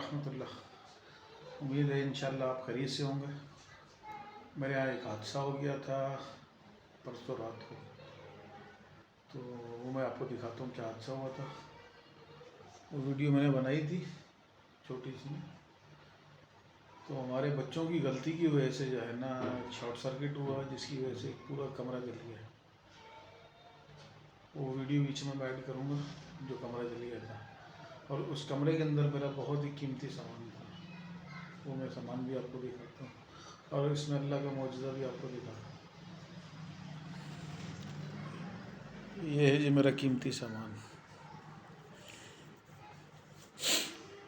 ورحمۃ اللہ. امید ہے انشاءاللہ آپ خیریت سے ہوں گے. میرے یہاں ایک حادثہ ہو گیا تھا پرسوں رات کو، تو وہ میں آپ کو دکھاتا ہوں کیا حادثہ ہوا تھا. وہ ویڈیو میں نے بنائی تھی چھوٹی سی، تو ہمارے بچوں کی غلطی کی وجہ سے جو ہے نا شارٹ سرکٹ ہوا، جس کی وجہ سے پورا کمرہ جل گیا. وہ ویڈیو بیچ میں ایڈ کروں گا جو کمرہ جل گیا تھا. اور اس کمرے کے اندر میرا بہت ہی قیمتی سامان تھا، وہ میں سامان بھی آپ کو دکھاتا ہوں، اور اس میں اللہ کا معجزہ بھی آپ کو دکھاتا ہوں. یہ ہے جی میرا قیمتی سامان.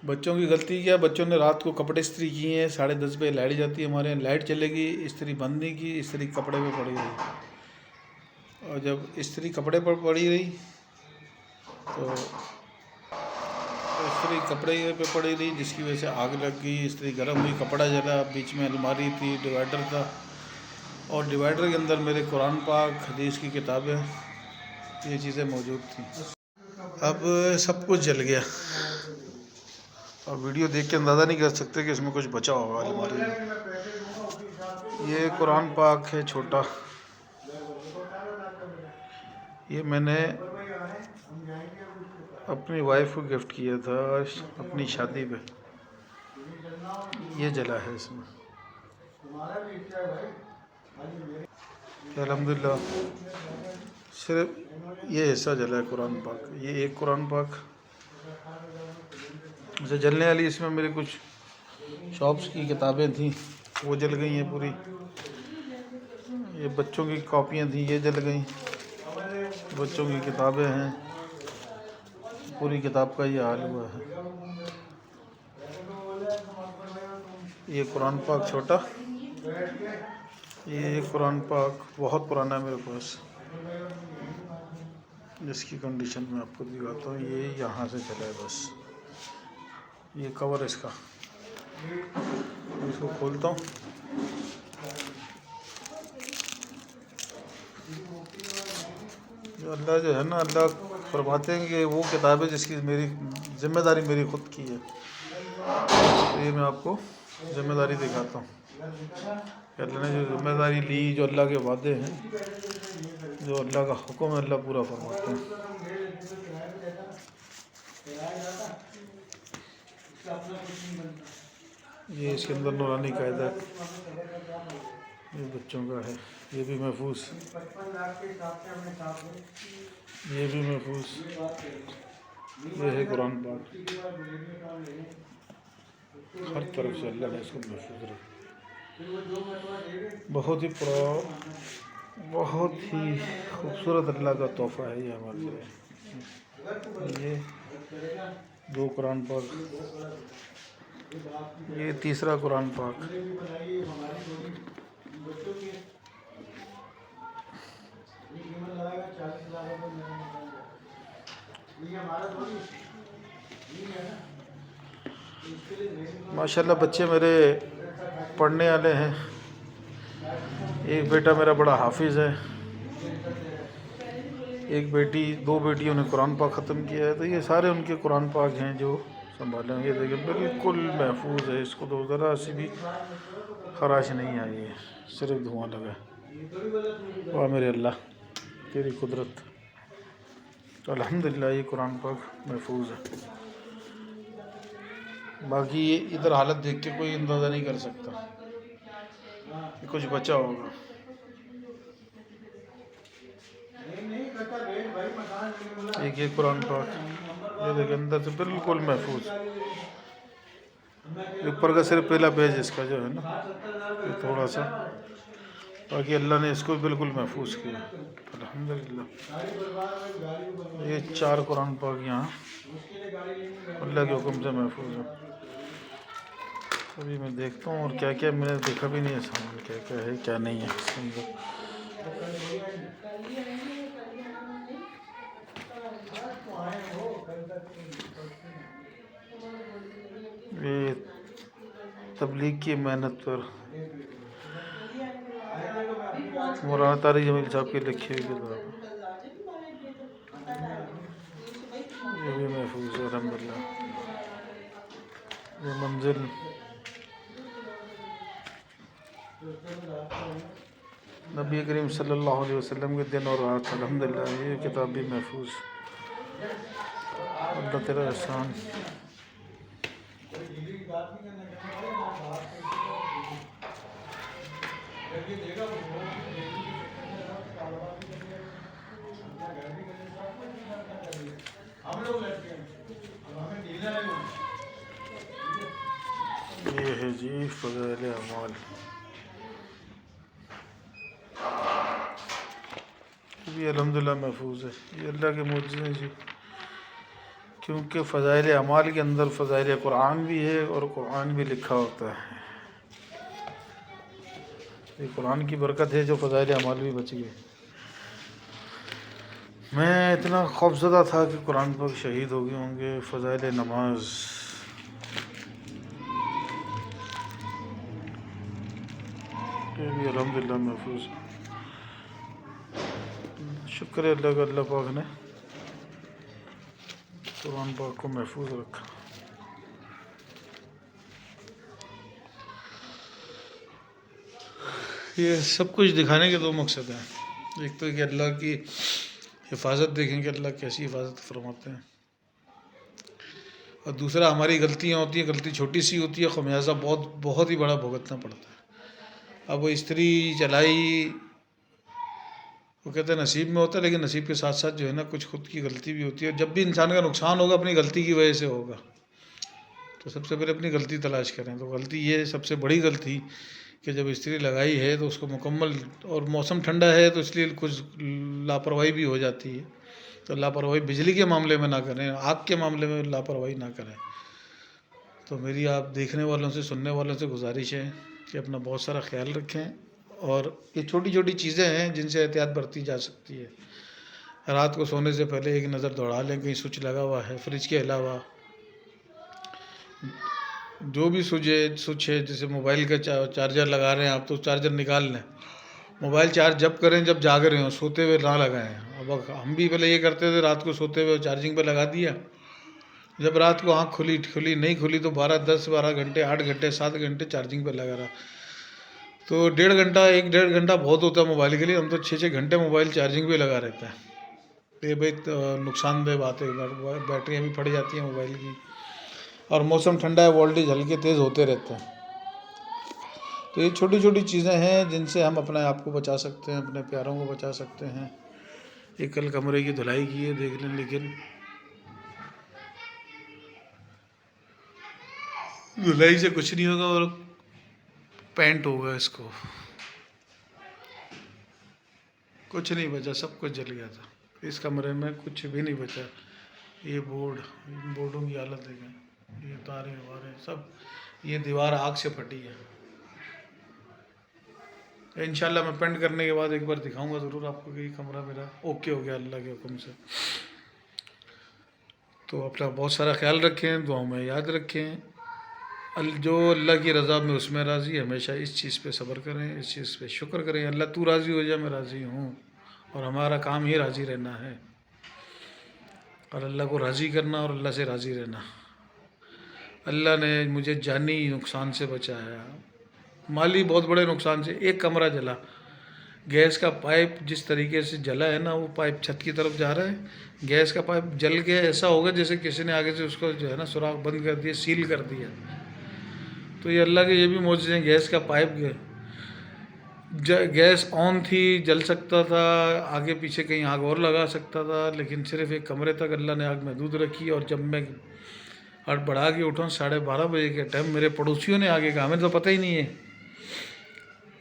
بچوں کی غلطی کیا، بچوں نے رات کو کپڑے استری کیے ہیں. 10:30 بجے لائٹ جاتی ہے ہمارے یہاں، لائٹ چلے گی، استری بند نہیں کی، استری کپڑے پہ پڑی رہی. اور جب استری کپڑے پر پڑی رہی تو استری کپڑے پہ پڑی رہی، جس کی وجہ سے آگ لگ گئی، استری گرم ہوئی، کپڑا جلا. بیچ میں الماری تھی، ڈیوائڈر تھا، اور ڈیوائڈر کے اندر میرے قرآن پاک، حدیث کی کتابیں، یہ چیزیں موجود تھیں. اب سب کچھ جل گیا، اور ویڈیو دیکھ کے اندازہ نہیں کر سکتے کہ اس میں کچھ بچا ہوگا الماری میں. یہ قرآن پاک ہے چھوٹا، یہ میں نے اپنی وائف کو گفٹ کیا تھا اپنی شادی پہ. یہ جلا ہے اس میں. الحمدللہ صرف یہ حصہ جلا ہے قرآن پاک. یہ ایک قرآن پاک اسے جلنے والی، اس میں میری کچھ شاپس کی کتابیں تھیں وہ جل گئی ہیں پوری. یہ بچوں کی کاپیاں تھیں، یہ جل گئیں. بچوں کی کتابیں ہیں، پوری کتاب کا یہ حال ہوا ہے. یہ قرآن پاک چھوٹا، یہ قرآن پاک بہت پرانا ہے میرے پاس، جس کی کنڈیشن میں آپ کو دکھاتا ہوں. یہ یہاں سے چلا ہے بس، یہ کور اس کا. اس کو کھولتا ہوں، جو اللہ جو ہے نا، اللہ فرماتے ہیں کہ وہ کتابیں جس کی میری ذمہ داری میری خود کی ہے. تو یہ میں آپ کو ذمہ داری دکھاتا ہوں کہ اللہ نے جو ذمہ داری لی، جو اللہ کے وعدے ہیں، جو اللہ کا حکم ہے، اللہ پورا فرماتے ہیں. یہ اس کے اندر نورانی قاعدہ، یہ بچوں کا ہے، یہ بھی محفوظ، یہ بھی محفوظ. یہ ہے قرآن پاک، ہر طرف سے اللہ نے اس کو محفوظ رکھا. بہت ہی بہت ہی خوبصورت اللہ کا تحفہ ہے یہ ہمارے لیے. یہ 2 قرآن پاک، یہ تیسرا قرآن پاک. ماشاءاللہ بچے میرے پڑھنے والے ہیں. ایک بیٹا میرا بڑا حافظ ہے، ایک بیٹی، 2 بیٹیوں نے قرآن پاک ختم کیا ہے. تو یہ سارے ان کے قرآن پاک ہیں جو سنبھالے ہیں. یہ دیکھیں بالکل محفوظ ہے، اس کو تو ذرا سی بھی خراش نہیں آئی ہے، صرف دھواں لگا ہے. واہ میرے اللہ تیری قدرت. تو الحمدللہ یہ قرآن پاک محفوظ ہے. باقی یہ ادھر حالت دیکھ کے کوئی اندازہ نہیں کر سکتا کہ کچھ بچا ہوگا. ایک یہ قرآن پاک، یہ دیکھیں اندر سے بالکل محفوظ. اوپر کا صرف پہلا پیج اس کا جو ہے نا یہ تھوڑا سا، باقی اللہ نے اس کو بالکل محفوظ کیا الحمدللہ. یہ 4 قرآن پاک یہاں اللہ کے حکم سے محفوظ ہیں. ابھی میں دیکھتا ہوں، اور کیا کیا میں نے دیکھا بھی نہیں ہے سامان، کیا کیا ہے کیا نہیں ہے. یہ تبلیغ کی محنت پر مولانا طارق جمیل صاحب کی لکھی ہوئی کتاب، یہ بھی محفوظ ہے الحمدللہ. یہ منزل نبی کریم صلی اللہ علیہ وسلم کے دن اور رات، الحمدللہ یہ کتاب بھی محفوظ. اللہ تیرا احسان. یہ ہے جی فضائل اعمال. یہ الحمدللہ محفوظ ہے. یہ اللہ کے معجزے ہیں جی، کیونکہ فضائل اعمال کے اندر فضائل قرآن بھی ہے اور قرآن بھی لکھا ہوتا ہے. یہ قرآن کی برکت ہے جو فضائل اعمال بھی بچ گئے. میں اتنا خوفزدہ تھا کہ قرآن پاک شہید ہو گئے ہوں گے. فضائل نماز، یہ بھی الحمدللہ محفوظ. شکر ہے اللہ کا، اللہ پاک نے قرآن پاک کو محفوظ رکھا. یہ سب کچھ دکھانے کے دو مقصد ہیں. ایک تو کہ اللہ کی حفاظت دیکھیں کہ اللہ کیسی حفاظت فرماتے ہیں، اور دوسرا ہماری غلطیاں ہوتی ہیں، غلطی چھوٹی سی ہوتی ہے، خمیازہ بہت ہی بڑا بھگتنا پڑتا ہے. اب وہ استری چلائی، وہ کہتے ہیں نصیب میں ہوتا ہے، لیکن نصیب کے ساتھ ساتھ جو ہے نا کچھ خود کی غلطی بھی ہوتی ہے. اور جب بھی انسان کا نقصان ہوگا اپنی غلطی کی وجہ سے ہوگا، تو سب سے پہلے اپنی غلطی تلاش کریں. تو غلطی یہ سب سے بڑی غلطی کہ جب استری لگائی ہے تو اس کو مکمل، اور موسم ٹھنڈا ہے تو اس لیے کچھ لاپرواہی بھی ہو جاتی ہے. تو لاپرواہی بجلی کے معاملے میں نہ کریں، آگ کے معاملے میں لاپرواہی نہ کریں. تو میری آپ دیکھنے والوں سے، سننے والوں سے گزارش ہے کہ اپنا بہت سارا خیال رکھیں. اور یہ چھوٹی چھوٹی چیزیں ہیں جن سے احتیاط برتی جا سکتی ہے. رات کو سونے سے پہلے ایک نظر دوڑا لیں کہیں سوئچ لگا ہوا ہے. فریج کے علاوہ جو بھی سوئچ ہے، جیسے موبائل کا چارجر لگا رہے ہیں آپ تو چارجر نکال لیں. موبائل چارج جب کریں جب جاگ رہے ہوں، سوتے ہوئے نہ لگائیں. اب ہم بھی پہلے یہ کرتے تھے، رات کو سوتے ہوئے چارجنگ پہ لگا دیا. جب رات کو آنکھ کھلی نہیں کھلی تو 12 گھنٹے 8 گھنٹے 7 گھنٹے چارجنگ پہ لگا رہا. تو 1.5 گھنٹہ بہت ہوتا ہے موبائل کے لیے. ہم تو 6 گھنٹے موبائل چارجنگ پہ لگا رہتا ہے. یہ بھائی نقصان دہ بات ہے، بیٹریاں بھی پھٹ جاتی ہیں موبائل کی. اور موسم ٹھنڈا ہے، وولٹیج ہلکے تیز ہوتے رہتے ہیں. تو یہ چھوٹی چھوٹی چیزیں ہیں جن سے ہم اپنے آپ کو بچا سکتے ہیں، اپنے پیاروں کو بچا سکتے ہیں. ایک کل کمرے کی دھلائی کی ہے، دیکھ لیں، لیکن دھلائی سے کچھ نہیں ہوگا اور پینٹ ہوگا. اس کو کچھ نہیں بچا، سب کچھ جل گیا تھا. اس کمرے میں کچھ بھی نہیں بچا. یہ بورڈوں کی حالت دیکھیں، یہ تاریں واریں سب، یہ دیوار آگ سے پھٹی ہے. انشاءاللہ میں پینٹ کرنے کے بعد ایک بار دکھاؤں گا ضرور آپ کو کہ یہ کمرہ میرا اوکے ہو گیا اللہ کے حکم سے. تو اپنا بہت سارا خیال رکھیں، دعاؤں میں یاد رکھیں. جو اللہ کی رضا میں اس میں راضی، ہمیشہ اس چیز پہ صبر کریں، اس چیز پہ شکر کریں. اللہ تو راضی ہو جائے، میں راضی ہوں. اور ہمارا کام ہی راضی رہنا ہے، اور اللہ کو راضی کرنا اور اللہ سے راضی رہنا. اللہ نے مجھے جانی نقصان سے بچایا، مالی بہت بڑے نقصان سے. ایک کمرہ جلا، گیس کا پائپ جس طریقے سے جلا ہے نا، وہ پائپ چھت کی طرف جا رہا ہے، گیس کا پائپ جل کے ایسا ہوگا جیسے کسی نے آگے سے اس کو جو ہے نا سوراخ بند کر دیا، سیل کر دیا. تو یہ اللہ کے یہ بھی معجزے ہیں. گیس کا پائپ گیس آن تھی، جل سکتا تھا، آگے پیچھے کہیں آگ اور لگا سکتا تھا، لیکن صرف ایک کمرے تک اللہ نے آگ محدود رکھی. اور جب میں بڑھا کے اٹھا 12:30 بجے کے ٹائم، میرے پڑوسیوں نے آگے کہا، ہمیں تو پتہ ہی نہیں ہے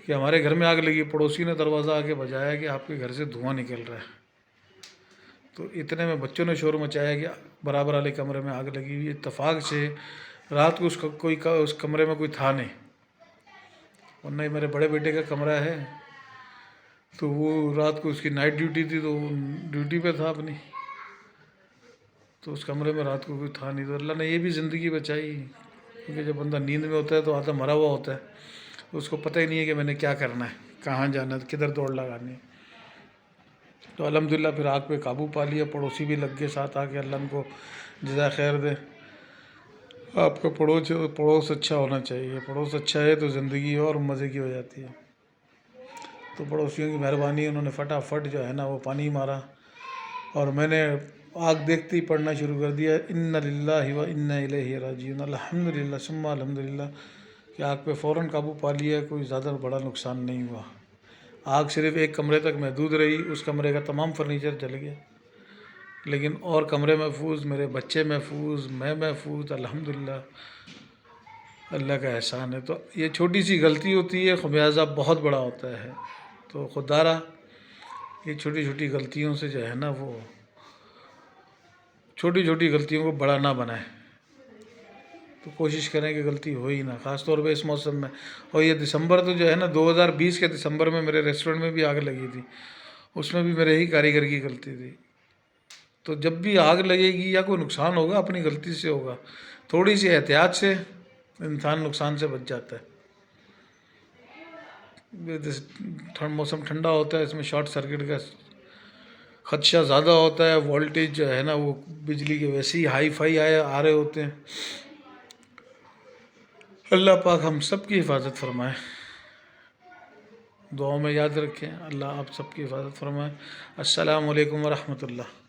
کہ ہمارے گھر میں آگ لگی. پڑوسی نے دروازہ آ کے بجایا کہ آپ کے گھر سے دھواں نکل رہا ہے. تو اتنے میں بچوں نے شور مچایا کہ برابر والے کمرے میں آگ لگی ہوئی. اتفاق سے رات کو اس کمرے میں کوئی تھا نہیں، ورنہ یہ میرے بڑے بیٹے کا کمرہ ہے. تو وہ رات کو اس کی نائٹ ڈیوٹی تھی، تو وہ ڈیوٹی پہ تھا اپنی. تو اس کمرے میں رات کو کوئی تھا نہیں. تو اللہ نے یہ بھی زندگی بچائی، کیونکہ جب بندہ نیند میں ہوتا ہے تو آدھا مرا ہوا ہوتا ہے، اس کو پتہ ہی نہیں ہے کہ میں نے کیا کرنا ہے، کہاں جانا ہے، کدھر دوڑ لگانی ہے. تو الحمدللہ پھر آگ پہ قابو پا لیا. پڑوسی بھی لگ گئے ساتھ آ کے، اللہ ان کو جزائے خیر دے. آپ کا پڑوس اچھا ہونا چاہیے. پڑوس اچھا ہے تو زندگی اور مزے کی ہو جاتی ہے. تو پڑوسیوں کی مہربانی، انہوں نے فٹافٹ جو ہے نا وہ پانی مارا، اور میں نے آگ دیکھتے ہی پڑھنا شروع کر دیا، انا للہ و انا الیہ راجعون، الحمد للہ ثم الحمد للہ، کہ آگ پہ فوراً قابو پا لیا. کوئی زیادہ بڑا نقصان نہیں ہوا. آگ صرف ایک کمرے تک محدود رہی، اس کمرے کا تمام فرنیچر جل گیا، لیکن اور کمرے محفوظ، میرے بچے محفوظ، میں محفوظ، الحمدللہ. اللہ کا احسان ہے. تو یہ چھوٹی سی غلطی ہوتی ہے، خمیازہ بہت بڑا ہوتا ہے. تو خدارا یہ چھوٹی چھوٹی غلطیوں سے جو ہے نا وہ چھوٹی چھوٹی غلطیوں کو بڑا نہ بنائیں. تو کوشش کریں کہ غلطی ہو ہی نہ، خاص طور پہ اس موسم میں. اور یہ دسمبر تو جو ہے نا 2020 کے دسمبر میں میرے ریسٹورنٹ میں بھی آگ لگی تھی، اس میں بھی میرے ہی کاریگر کی غلطی تھی. تو جب بھی آگ لگے گی یا کوئی نقصان ہوگا اپنی غلطی سے ہوگا. تھوڑی سی احتیاط سے انسان نقصان سے بچ جاتا ہے. موسم ٹھنڈا ہوتا ہے، اس میں شارٹ سرکٹ کا خدشہ زیادہ ہوتا ہے. وولٹیج جو ہے نا وہ بجلی کے ویسے ہی ہائی فائی آ رہے ہوتے ہیں. اللہ پاک ہم سب کی حفاظت فرمائے. دعاؤں میں یاد رکھیں. اللہ آپ سب کی حفاظت فرمائے. السلام علیکم ورحمۃ اللہ.